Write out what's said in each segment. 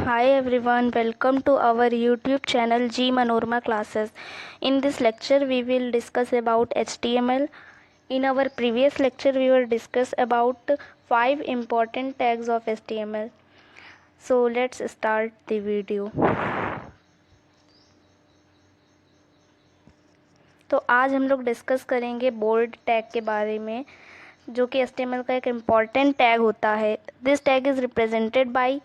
Hi everyone, welcome to our YouTube channel G Manorama Classes. In this lecture we will discuss about HTML. In our previous lecture we will discuss about 5 important tags of HTML. So let's start the video. तो आज हम लोग discuss करेंगे bold tag के बारे में, जो कि HTML का एक इम्पॉर्टेंट टैग होता है. This tag is represented by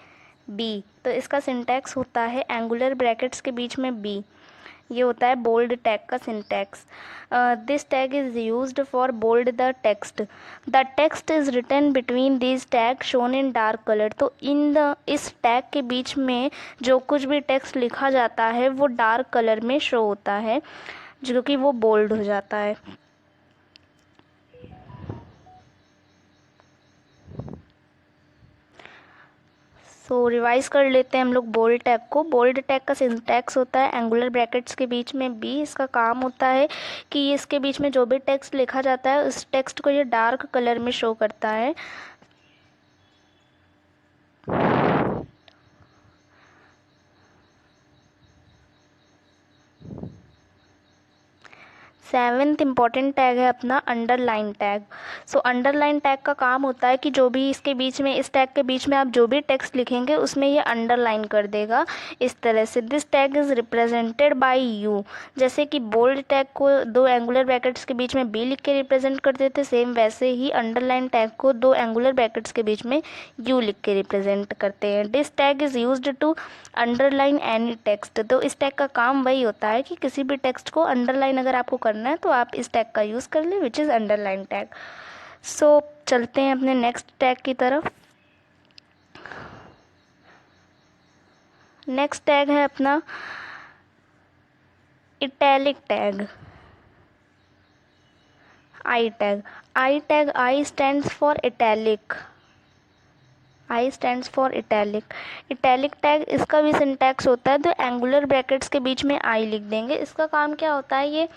B. तो इसका सिंटैक्स होता है एंगुलर ब्रैकेट्स के बीच में बी. ये होता है बोल्ड टैग का syntax. This tag is used for bold the text. The text is written between this tag shown in dark colour. तो इस टैग के बीच में जो कुछ भी टेक्स्ट लिखा जाता है वो डार्क कलर में शो होता है, जो कि वो बोल्ड हो जाता है. सो रिवाइज कर लेते हैं हम लोग बोल्ड टैग को. बोल्ड टैग का सिंटैक्स होता है एंगुलर ब्रैकेट्स के बीच में बी. इसका काम होता है कि इसके बीच में जो भी टेक्स्ट लिखा जाता है उस टेक्स्ट को ये डार्क कलर में शो करता है. सेवेंथ इंपॉर्टेंट टैग है अपना underline tag. So underline tag का काम होता है कि जो भी इसके बीच में, इस टैग के बीच में आप जो भी टेक्स्ट लिखेंगे उसमें ये अंडरलाइन कर देगा इस तरह से. This tag is represented bye you. जैसे कि बोल्ड टैग को दो एंगुलर ब्रैकेट्स के बीच में बी लिख के रिप्रेजेंट करते थे, सेम वैसे ही अंडरलाइन टैग को दो एंगुलर ब्रैकेट्स के बीच में यू लिख के रिप्रेजेंट करते हैं. This tag is used to underline any text. तो इस टैग का काम वही होता है कि किसी भी टेक्स्ट को अंडरलाइन अगर आपको करना है तो आप इस टैग का यूज़ कर लें, विच इज़ अंडरलाइन टैग. सो चलते हैं अपने नेक्स्ट टैग की तरफ. नेक्स्ट टैग है अपना italic tag, I tag. I tag, I stands for italic. I stands for italic. Italic tag, इसका भी सिंटैक्स होता है तो एंगुलर ब्रैकेट्स के बीच में आई लिख देंगे. इसका काम क्या होता है, ये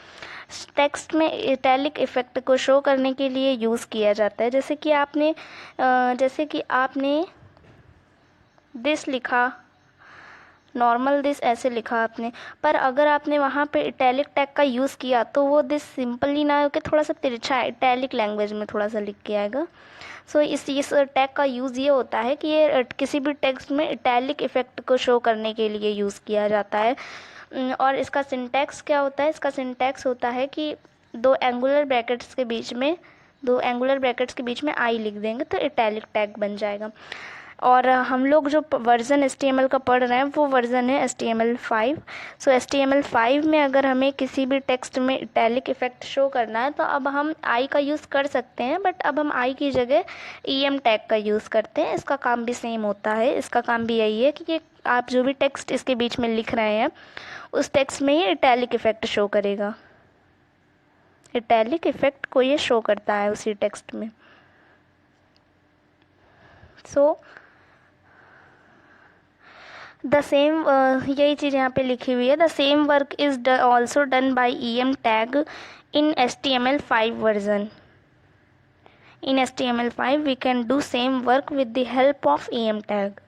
टेक्स्ट में इटैलिक इफेक्ट को शो करने के लिए यूज़ किया जाता है. जैसे कि आपने दिस लिखा, नॉर्मल दिस ऐसे लिखा आपने, पर अगर आपने वहाँ पे इटैलिक टैग का यूज़ किया तो वो दिस सिंपली ना होकर थोड़ा सा तिरछा इटैलिक लैंग्वेज में थोड़ा सा लिख के आएगा. सो इस टैग का यूज़ ये होता है कि ये किसी भी टेक्स्ट में इटैलिक इफेक्ट को शो करने के लिए यूज़ किया जाता है. और इसका सिंटैक्स क्या होता है, इसका सिंटैक्स होता है कि दो एंगुलर ब्रैकेट्स के बीच में आई लिख देंगे तो इटैलिक टैग बन जाएगा. और हम लोग जो वर्ज़न HTML का पढ़ रहे हैं वो वर्ज़न है HTML5. सो HTML5 में अगर हमें किसी भी टेक्स्ट में इटैलिक इफेक्ट शो करना है तो अब हम आई का यूज़ कर सकते हैं, बट अब हम आई की जगह EM टैग का यूज़ करते हैं. इसका काम भी सेम होता है. इसका काम भी यही है कि आप जो भी टेक्स्ट इसके बीच में लिख रहे हैं उस टेक्स्ट में ये इटैलिक इफेक्ट शो करेगा. इटैलिक इफेक्ट को ये शो करता है उसी टेक्स्ट में. सो द सेम, यही चीज़ यहाँ पे लिखी हुई है. The same work is also done by EM tag in HTML5 version. In HTML5 we can do same work with the help of EM tag.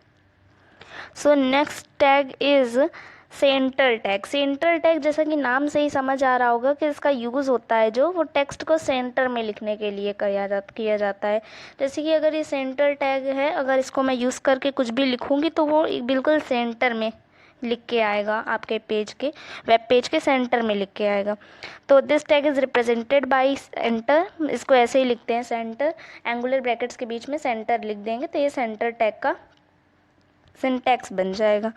So next tag is centre tag. Centre tag जैसा कि नाम से ही समझ आ रहा होगा कि इसका use होता है जो वो टेक्स्ट को सेंटर में लिखने के लिए किया जाता है. जैसे कि अगर ये सेंटर टैग है, अगर इसको मैं यूज़ करके कुछ भी लिखूँगी तो वो बिल्कुल सेंटर में लिख के आएगा, आपके वेब पेज के सेंटर में लिख के आएगा. तो this tag is represented bye centre. इसको ऐसे ही लिखते हैं, सेंटर, एंगुलर ब्रैकेट्स के बीच में सेंटर लिख देंगे तो ये सेंटर टैग का सिंटैक्स बन जाएगा.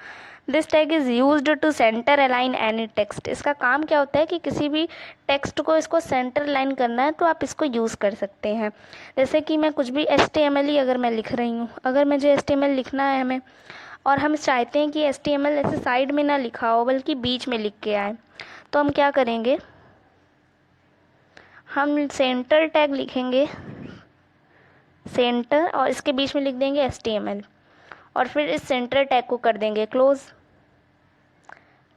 This tag is used to centre align any text. इसका काम क्या होता है कि किसी भी टेक्स्ट को इसको सेंटर लाइन करना है तो आप इसको यूज़ कर सकते हैं. जैसे कि मैं कुछ भी HTML ही अगर मैं लिख रही हूँ, अगर मुझे HTML लिखना है हमें, और हम चाहते हैं कि HTML ऐसे साइड में ना लिखा हो बल्कि बीच में लिख के आए, तो हम क्या करेंगे, हम सेंटर टैग लिखेंगे, सेंटर, और इसके बीच में लिख देंगे HTML, और फिर इस सेंटर टैग को कर देंगे क्लोज.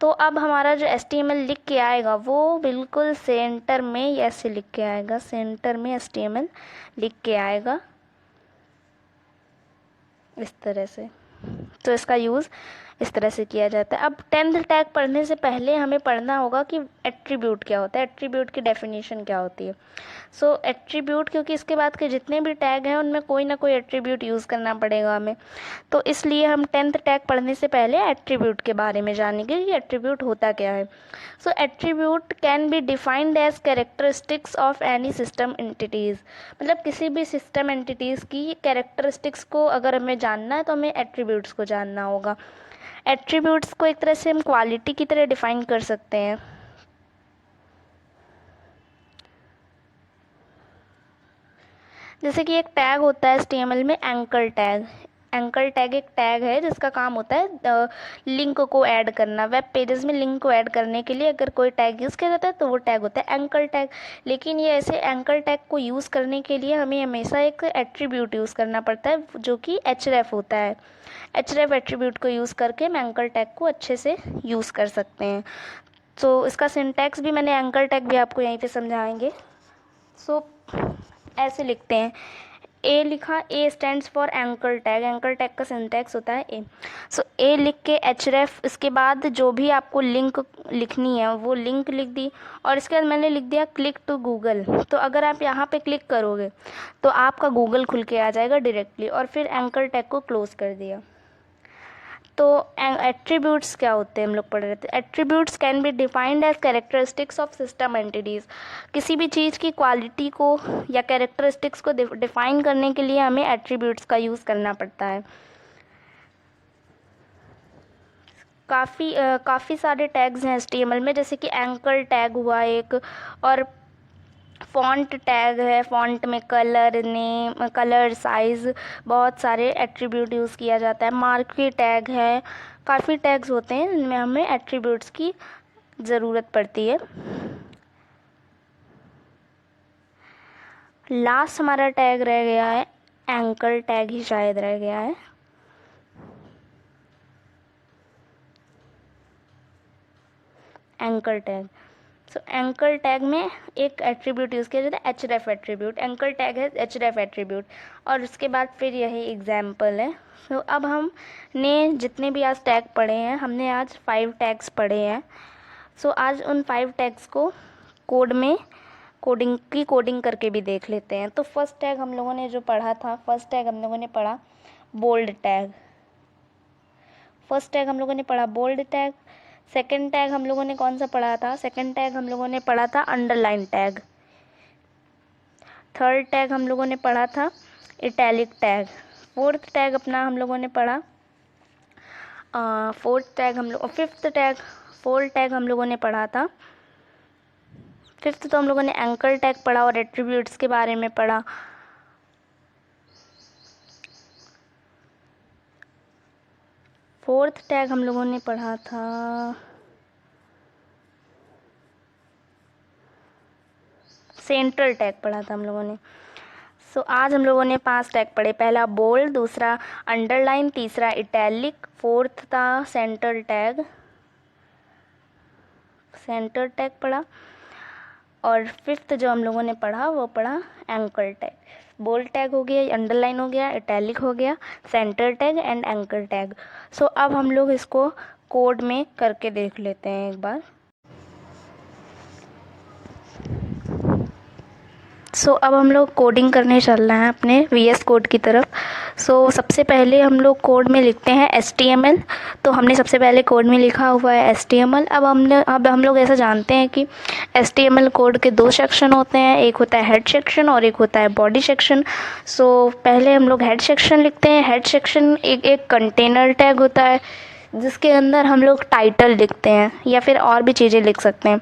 तो अब हमारा जो HTML लिख के आएगा वो बिल्कुल सेंटर में ऐसे लिख के आएगा, सेंटर में HTML लिख के आएगा इस तरह से. तो इसका यूज़ इस तरह से किया जाता है। अब 10th टैग पढ़ने से पहले हमें पढ़ना होगा कि एट्रीब्यूट क्या होता है, एट्रीब्यूट की डेफिनेशन क्या होती है। सो एट्रीब्यूट, क्योंकि इसके बाद के जितने भी टैग हैं उनमें कोई ना कोई एट्रीब्यूट यूज़ करना पड़ेगा हमें, तो इसलिए हम 10th टैग पढ़ने से पहले एट्रीब्यूट के बारे में जानेंगे कि एट्रीब्यूट होता क्या है। So attribute can be defined as characteristics of any system entities, मतलब किसी भी सिस्टम एंटिटीज़ की कैरेक्टरिस्टिक्स को अगर हमें जानना है तो हमें एट्रीब्यूट्स को जानना होगा। एट्रीब्यूट्स को एक तरह से हम क्वालिटी की तरह डिफाइन कर सकते हैं। जैसे कि एक टैग होता है HTML में एंकर टैग। एंकर टैग एक टैग है जिसका काम होता है लिंक को ऐड करना। वेब पेजेस में लिंक को ऐड करने के लिए अगर कोई टैग यूज़ किया जाता है तो वो टैग होता है एंकर टैग। लेकिन ये ऐसे एंकर टैग को यूज़ करने के लिए हमें हमेशा एक एट्रीब्यूट यूज़ करना पड़ता है जो कि href होता है। href एट्रीब्यूट को यूज़ करके हम एंकर टैग को अच्छे से यूज़ कर सकते हैं। तो इसका सिंटैक्स भी मैंने एंकर टैग भी आपको यहीं पे समझाएंगे। सो ऐसे लिखते हैं, ए लिखा, ए stands for anchor tag. Anchor tag का सिंटैक्स होता है ए। सो ए लिख के href, इसके बाद जो भी आपको लिंक लिखनी है वो लिंक लिख दी, और इसके बाद मैंने लिख दिया क्लिक टू गूगल। तो अगर आप यहाँ पे क्लिक करोगे तो आपका गूगल खुल के आ जाएगा डायरेक्टली, और फिर एंकर टैग को क्लोज कर दिया। तो एट्रीब्यूट्स क्या होते हैं हम लोग पढ़ रहे थे। Attributes can be defined as characteristics of system entities. किसी भी चीज़ की क्वालिटी को या कैरेक्टरिस्टिक्स को डिफाइन करने के लिए हमें एट्रीब्यूट्स का यूज़ करना पड़ता है। काफ़ी सारे टैग्स हैं HTML में, जैसे कि एंकर टैग हुआ एक, और फॉन्ट टैग है, फॉन्ट में कलर, नेम, कलर, साइज़, बहुत सारे एट्रीब्यूट यूज़ किया जाता है। मार्की टैग है, काफ़ी टैग्स होते हैं जिनमें हमें एट्रीब्यूट्स की ज़रूरत पड़ती है। लास्ट हमारा टैग रह गया है एंकर टैग ही शायद रह गया है। एंकर टैग, सो एंकर टैग में एक एट्रीब्यूट यूज़ किया जाता है href एट्रीब्यूट। एंकर टैग है href एट्रीब्यूट, और उसके बाद फिर यही एग्जाम्पल है। सो अब हमने जितने भी आज टैग पढ़े हैं, हमने आज 5 टैग्स पढ़े हैं। सो आज उन 5 टैग्स को कोड में कोडिंग करके भी देख लेते हैं। तो फर्स्ट टैग हम लोगों ने जो पढ़ा था, फर्स्ट टैग हम लोगों ने पढ़ा बोल्ड टैग। फर्स्ट टैग हम लोगों ने पढ़ा बोल्ड टैग। सेकंड टैग हम लोगों ने कौन सा पढ़ा था? सेकंड टैग हम लोगों ने पढ़ा था अंडरलाइन टैग। थर्ड टैग हम लोगों ने पढ़ा था इटैलिक टैग। फोर्थ टैग अपना हम लोगों ने पढ़ा फोर्थ टैग हम लोगों ने पढ़ा था। फिफ्थ तो हम लोगों ने एंकर टैग पढ़ा और एट्रीब्यूट्स के बारे में पढ़ा। फोर्थ टैग हम लोगों ने पढ़ा था सेंट्रल टैग पढ़ा था हम लोगों ने। सो आज हम लोगों ने 5 टैग पढ़े। पहला बोल्ड, दूसरा अंडरलाइन, तीसरा इटैलिक, फोर्थ था सेंट्रल टैग पढ़ा, और फिफ्थ जो हम लोगों ने पढ़ा वो पढ़ा एंकर टैग। बोल्ड टैग हो गया, अंडरलाइन हो गया, इटैलिक हो गया, centre tag and anchor tag. So अब हम लोग इसको कोड में करके देख लेते हैं एक बार। सो अब हम लोग कोडिंग करने चल रहे हैं अपने VS कोड की तरफ। सो सबसे पहले हम लोग कोड में लिखते हैं HTML। तो हमने सबसे पहले कोड में लिखा हुआ है HTML। अब हम लोग ऐसा जानते हैं कि HTML कोड के 2 सेक्शन होते हैं, एक होता है हेड सेक्शन और एक होता है बॉडी सेक्शन। सो पहले हम लोग हेड सेक्शन लिखते हैं। हेड सेक्शन एक कंटेनर टैग होता है जिसके अंदर हम लोग टाइटल लिखते हैं या फिर और भी चीज़ें लिख सकते हैं।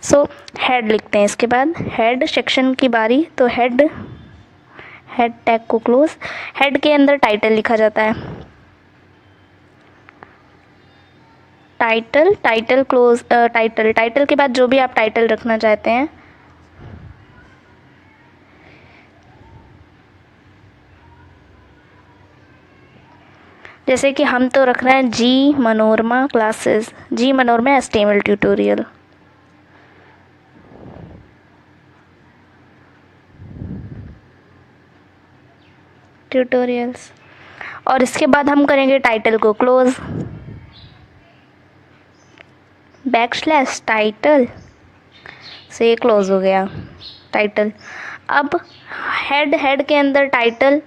सो हेड लिखते हैं। इसके बाद हेड सेक्शन की बारी, तो हेड टैग को क्लोज। हेड के अंदर टाइटल लिखा जाता है। Title close. टाइटल के बाद जो भी आप टाइटल रखना चाहते हैं, जैसे कि हम तो रख रहे हैं जी मनोरमा क्लासेस, जी मनोरमा HTML ट्यूटोरियल्स। और इसके बाद हम करेंगे टाइटल को क्लोज, बैकस्लैश टाइटल से ये क्लोज हो गया टाइटल। अब हेड के अंदर टाइटल,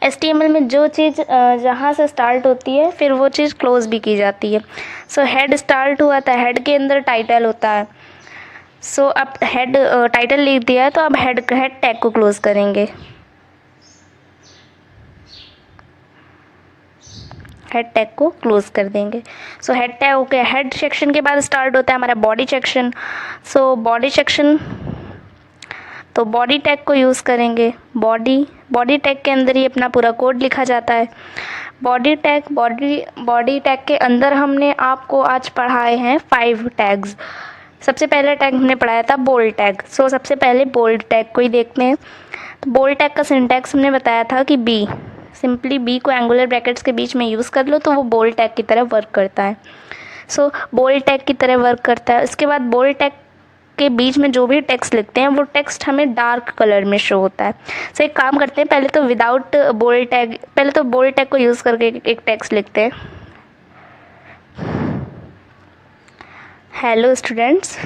HTML में जो चीज़ जहाँ से स्टार्ट होती है फिर वो चीज़ क्लोज भी की जाती है। सो हेड स्टार्ट हुआ था, हेड के अंदर टाइटल होता है। सो अब हेड टाइटल लिख दिया है तो अब हेड टैग को क्लोज करेंगे, हेड टैग को क्लोज कर देंगे। So head tag okay. Head section के बाद स्टार्ट होता है हमारा body section. So body section, तो बॉडी टैग को यूज़ करेंगे। बॉडी टैग के अंदर ही अपना पूरा कोड लिखा जाता है। बॉडी टैग के अंदर हमने आपको आज पढ़ाए हैं 5 टैग्स। सबसे पहला टैग हमने पढ़ाया था बोल्ड टैग। सो सबसे पहले बोल्ड टैग को ही देखते हैं। तो बोल्ड टैग का सिंटैक्स हमने बताया था कि बी, सिंपली बी को एंगुलर ब्रैकेट्स के बीच में यूज़ कर लो तो वो बोल्ड टैग की तरह वर्क करता है। सो बोल्ड टैग की तरह वर्क करता है। उसके बाद बोल्ड टैग के बीच में जो भी टेक्स्ट लिखते हैं वो टेक्स्ट हमें डार्क कलर में शो होता है। सो एक काम करते हैं, पहले तो विदाउट बोल्ड टैग, पहले तो बोल्ड टैग को यूज़ करके एक टेक्स्ट लिखते हैं। Hello students,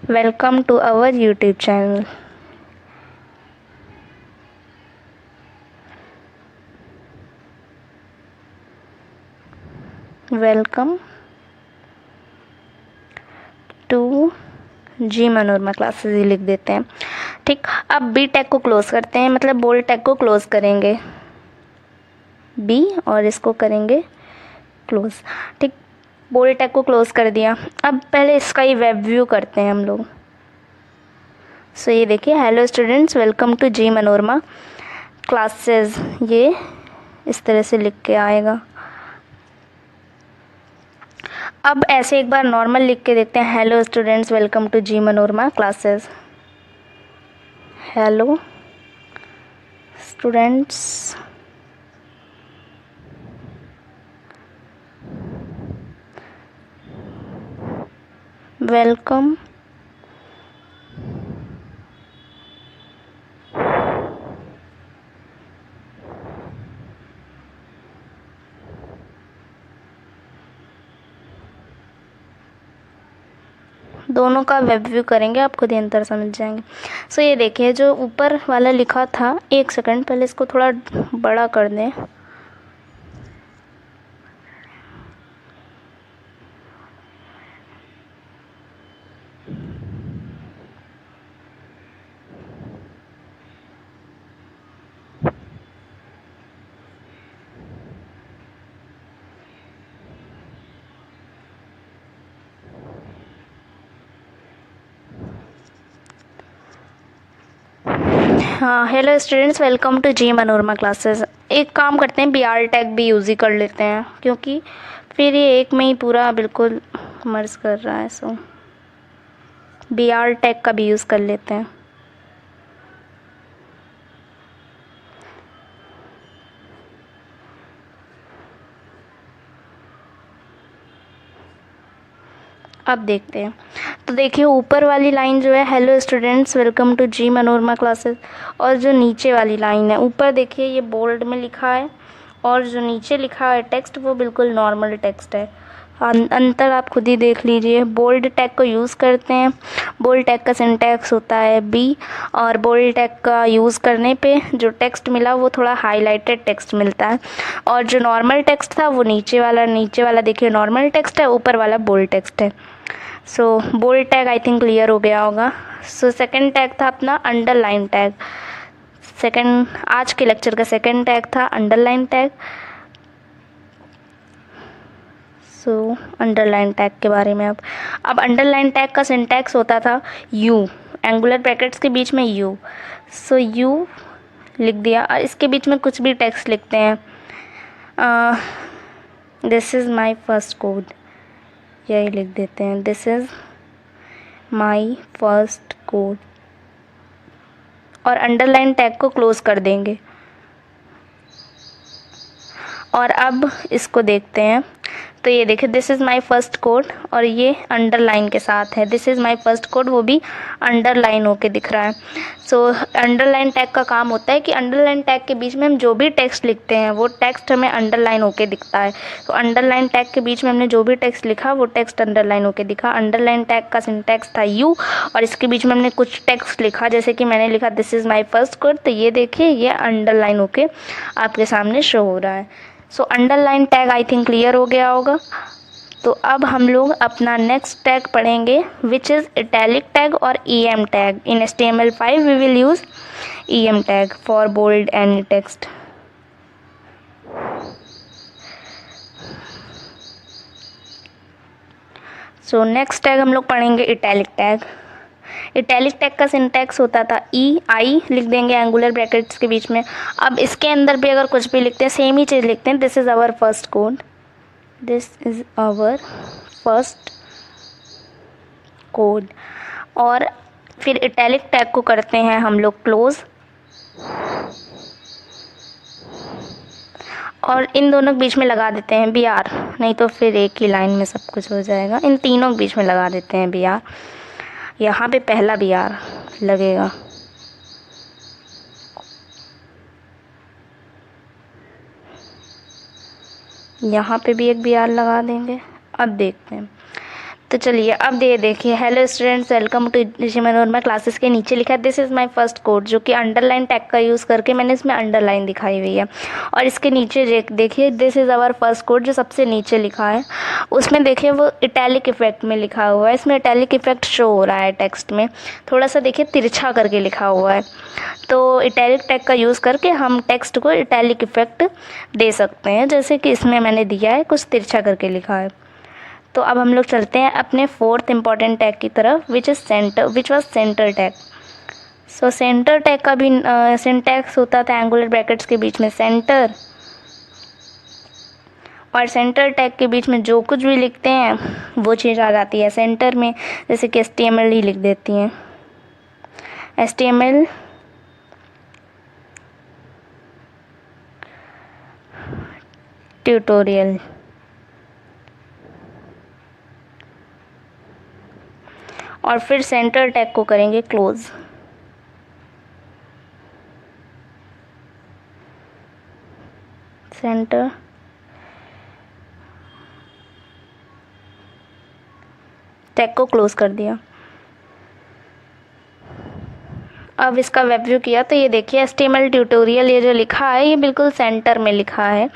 welcome to our YouTube channel. Welcome to ji Manorama classes ही लिख देते हैं। ठीक, अब बी टैग को क्लोज करते हैं, मतलब बोल्ड टैग को क्लोज करेंगे बी और इसको करेंगे क्लोज। ठीक, बोल्ड टैग को क्लोज कर दिया। अब पहले इसका ही वेब व्यू करते हैं हम लोग। सो ये देखिए, hello students, welcome to ji Manorama classes, ये इस तरह से लिख के आएगा। अब ऐसे एक बार नॉर्मल लिख के देखते हैं, hello students, welcome to ji Manorama classes. Hello students, welcome दोनों का वेब व्यू करेंगे, आप खुद ही अंतर समझ जाएंगे। सो ये देखिए, जो ऊपर वाला लिखा था, एक सेकंड पहले इसको थोड़ा बड़ा कर दें। हाँ, hello students, welcome to ji Manorama classes. एक काम करते हैं, BR टैग भी यूज़ ही कर लेते हैं, क्योंकि फिर ये एक में ही पूरा बिल्कुल मर्ज कर रहा है। सो BR टैग का भी यूज़ कर लेते हैं। अब देखते हैं, तो देखिए ऊपर वाली लाइन जो है, hello students, welcome to ji Manorama classes, और जो नीचे वाली लाइन है, ऊपर देखिए ये बोल्ड में लिखा है और जो नीचे लिखा है टेक्स्ट वो बिल्कुल नॉर्मल टेक्स्ट है। अंतर आप खुद ही देख लीजिए। बोल्ड टैग को यूज़ करते हैं, बोल्ड टैग का सिंटैक्स होता है बी, और बोल्ड टैग का यूज़ करने पे जो टेक्स्ट मिला वो थोड़ा हाईलाइटेड टेक्स्ट मिलता है, और जो नॉर्मल टेक्स्ट था वो नीचे वाला देखिए नॉर्मल टेक्स्ट है, ऊपर वाला बोल्ड टेक्स्ट है। So bold tag I think clear हो गया होगा। सो सेकंड टैग था अपना अंडरलाइन टैग। आज के लेक्चर का सेकंड टैग था underline tag. So underline tag के बारे में अब अंडरलाइन टैग का सिंटैक्स होता था यू, एंगुलर ब्रैकेट्स के बीच में यू। सो यू लिख दिया, और इसके बीच में कुछ भी टेक्स्ट लिखते हैं, this is my first code, यही लिख देते हैं, this is my first code, और अंडरलाइन टैग को क्लोज कर देंगे। और अब इसको देखते हैं, तो ये देखिए this is my first code और ये अंडरलाइन के साथ है। This is my first code, वो भी अंडरलाइन होके दिख रहा है। सो अंडरलाइन टैग का काम होता है कि अंडरलाइन टैग के बीच में हम जो भी टेक्स्ट लिखते हैं वो टेक्स्ट हमें अंडरलाइन होके दिखता है। तो अंडरलाइन टैग के बीच में हमने जो भी टेक्स्ट लिखा वो टेक्स्ट अंडरलाइन होके दिखा। अंडरलाइन टैग का सिंटैक्स था यू और इसके बीच में हमने कुछ टेक्स्ट लिखा, जैसे कि मैंने लिखा this is my first code, तो ये देखिए ये अंडरलाइन होके आपके सामने शो हो रहा है। So underline tag I think clear हो गया होगा। तो अब हम लोग अपना नेक्स्ट टैग पढ़ेंगे विच इज़ इटैलिक टैग और EM tag. In HTML5 we will use EM tag for bold any text. So next tag हम लोग पढ़ेंगे इटैलिक टैग। इटैलिक टैग का सिंटैक्स होता था आई लिख देंगे एंगुलर ब्रैकेट्स के बीच में। अब इसके अंदर भी अगर कुछ भी लिखते हैं सेम ही चीज़ लिखते हैं, this is our first code, this is our first code. और फिर इटैलिक टैग को करते हैं हम लोग क्लोज और इन दोनों के बीच में लगा देते हैं BR, नहीं तो फिर एक ही लाइन में सब कुछ हो जाएगा। इन तीनों के बीच में लगा देते हैं BR। यहाँ पे पहला BR लगेगा, यहाँ पे भी एक BR लगा देंगे। अब देखते हैं, तो चलिए अब देखिए hello students welcome to Rishi Manorama classes के नीचे लिखा है this is my first code, जो कि अंडरलाइन टैग का यूज़ करके मैंने इसमें अंडरलाइन दिखाई हुई है। और इसके नीचे देखिए this is our first code, जो सबसे नीचे लिखा है उसमें देखिए वो इटैलिक इफेक्ट में लिखा हुआ है। इसमें इटैलिक इफेक्ट शो हो रहा है टेक्स्ट में, थोड़ा सा देखिए तिरछा करके लिखा हुआ है। तो इटैलिक टैग का यूज़ करके हम टेक्स्ट को इटैलिक इफेक्ट दे सकते हैं, जैसे कि इसमें मैंने दिया है कुछ तिरछा करके लिखा है। तो अब हम लोग चलते हैं अपने फोर्थ इंपॉर्टेंट टैग की तरफ which was centre tag. So centre tag का भी सिंटैक्स होता था एंगुलर ब्रैकेट्स के बीच में सेंटर, और सेंटर टैग के बीच में जो कुछ भी लिखते हैं वो चीज़ आ जाती है सेंटर में, जैसे कि HTML ही लिख देती हैं HTML ट्यूटोरियल। और फिर सेंटर टैग को करेंगे क्लोज। सेंटर टैग को क्लोज कर दिया। अब इसका वेब व्यू किया तो ये देखिए HTML ट्यूटोरियल ये जो लिखा है ये बिल्कुल सेंटर में लिखा है।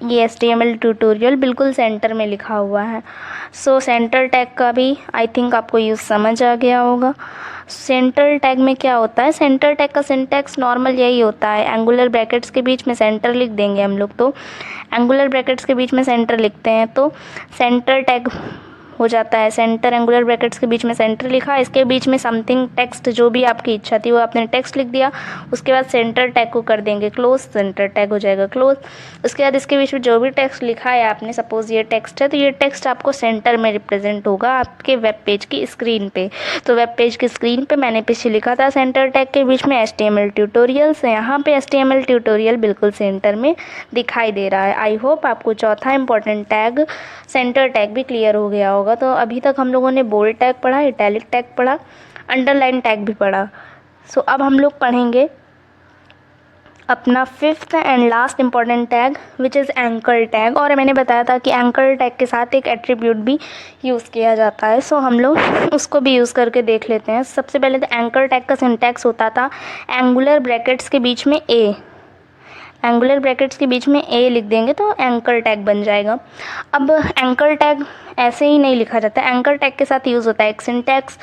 ये HTML ट्यूटोरियल बिल्कुल सेंटर में लिखा हुआ है। सो सेंटर टैग का भी आई थिंक आपको यूज़ समझ आ गया होगा। सेंटर टैग में क्या होता है, सेंटर टैग का सिंटैक्स नॉर्मल यही होता है, एंगुलर ब्रैकेट्स के बीच में सेंटर लिख देंगे हम लोग। तो एंगुलर ब्रैकेट्स के बीच में सेंटर लिखते हैं तो सेंटर टैग हो जाता है। सेंटर एंगुलर ब्रैकेट्स के बीच में सेंटर लिखा, इसके बीच में समथिंग टेक्स्ट जो भी आपकी इच्छा थी वो आपने टेक्स्ट लिख दिया, उसके बाद सेंटर टैग को कर देंगे क्लोज, सेंटर टैग हो जाएगा क्लोज। उसके बाद इसके बीच में जो भी टेक्स्ट लिखा है आपने, सपोज ये टेक्स्ट है तो ये टेक्स्ट आपको सेंटर में रिप्रेजेंट होगा आपके वेब पेज की स्क्रीन पे। तो वेब पेज की स्क्रीन पे मैंने पीछे लिखा था सेंटर टैग के बीच में HTML ट्यूटोरियल, से यहाँ पे HTML ट्यूटोरियल बिल्कुल सेंटर में दिखाई दे रहा है। आई होप आपको चौथा इंपॉर्टेंट टैग सेंटर टैग भी क्लियर हो गया होगा। तो अभी तक हम लोगों ने बोल्ड टैग पढ़ा, इटैलिक टैग पढ़ा, अंडरलाइन टैग भी पढ़ा। सो अब हम लोग पढ़ेंगे अपना fifth and last important tag which is anchor tag. और मैंने बताया था कि एंकर टैग के साथ एक एट्रीब्यूट भी यूज़ किया जाता है। सो हम लोग उसको भी यूज़ करके देख लेते हैं। सबसे पहले तो एंकर टैग का सिंटैक्स होता था एंगुलर ब्रैकेट्स के बीच में ए, एंगुलर ब्रैकेट्स के बीच में ए लिख देंगे तो एंकर टैग बन जाएगा। अब एंकर टैग ऐसे ही नहीं लिखा जाता, एंकर टैग के साथ यूज़ होता है एक सिंटैक्स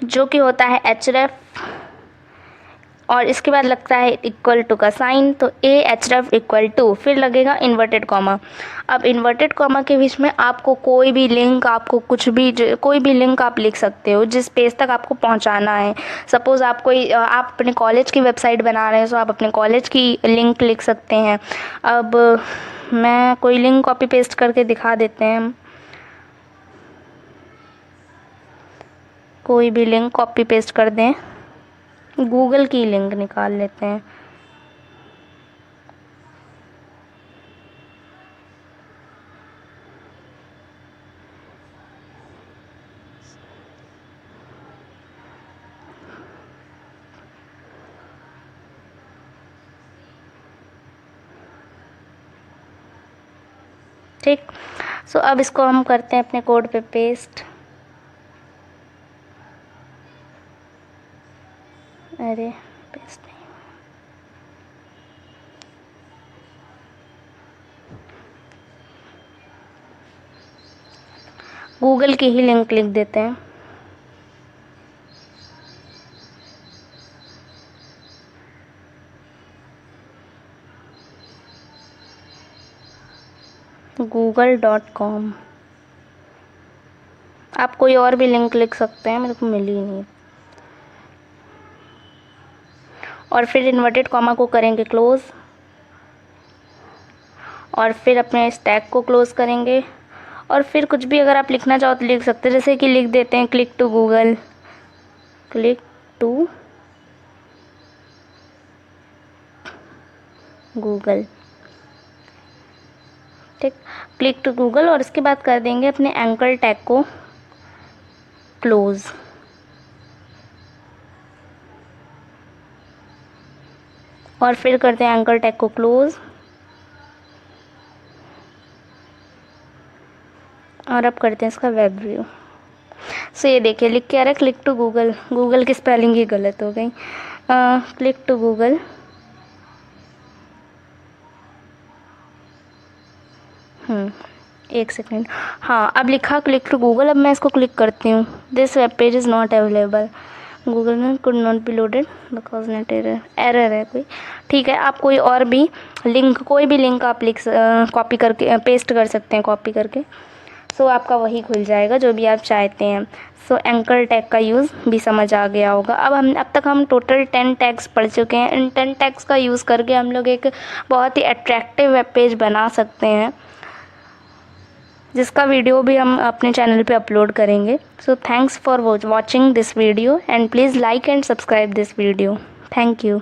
जो कि होता है href और इसके बाद लगता है इक्वल टू का साइन, तो href इक्वल टू, फिर लगेगा इन्वर्टेड कॉमा। अब इन्वर्टेड कॉमा के बीच में आपको कोई भी लिंक, आपको कुछ भी कोई भी लिंक आप लिख सकते हो जिस पेज तक आपको पहुंचाना है। सपोज़ आप अपने कॉलेज की वेबसाइट बना रहे हैं तो आप अपने कॉलेज की लिंक लिख सकते हैं। अब मैं कोई लिंक कॉपी पेस्ट करके दिखा देते हैं, हम कोई भी लिंक कॉपी पेस्ट कर दें, गूगल की लिंक निकाल लेते हैं। ठीक। सो अब इसको हम करते हैं अपने कोड पे पेस्ट। अरे पेस्ट नहीं, गूगल की ही लिंक लिख देते हैं। google.com। आप कोई और भी लिंक लिख सकते हैं, मेरे को मिली नहीं। और फिर इन्वर्टेड कॉमा को करेंगे क्लोज, और फिर अपने स्टैक को क्लोज करेंगे। और फिर कुछ भी अगर आप लिखना चाहो तो लिख सकते हैं, जैसे कि लिख देते हैं click to Google, click to Google. ठीक, क्लिक टू गूगल। और इसके बाद कर देंगे अपने एंकर टैग को क्लोज। और फिर करते हैं एंकर टैग को क्लोज। और अब करते हैं इसका वेब व्यू। सो ये देखिए लिख के आ रहा है क्लिक टू गूगल। गूगल की स्पेलिंग ही गलत हो गई। Click to Google. एक सेकेंड। हाँ, अब लिखा क्लिक टू गूगल। अब मैं इसको क्लिक करती हूँ। This web page is not available, Google में could not be loaded because net error है कोई। ठीक है, आप कोई और भी लिंक, कोई भी लिंक आप कॉपी करके पेस्ट कर सकते हैं, कॉपी करके। सो आपका वही खुल जाएगा जो भी आप चाहते हैं। सो एंकर टैग का यूज़ भी समझ आ गया होगा। अब तक हम टोटल 10 टैग्स पढ़ चुके हैं। इन 10 टैग्स का यूज़ करके हम लोग एक बहुत ही अट्रैक्टिव वेब पेज बना सकते हैं, जिसका वीडियो भी हम अपने चैनल पे अपलोड करेंगे। So thanks for watching this video and please like and subscribe this video. Thank you.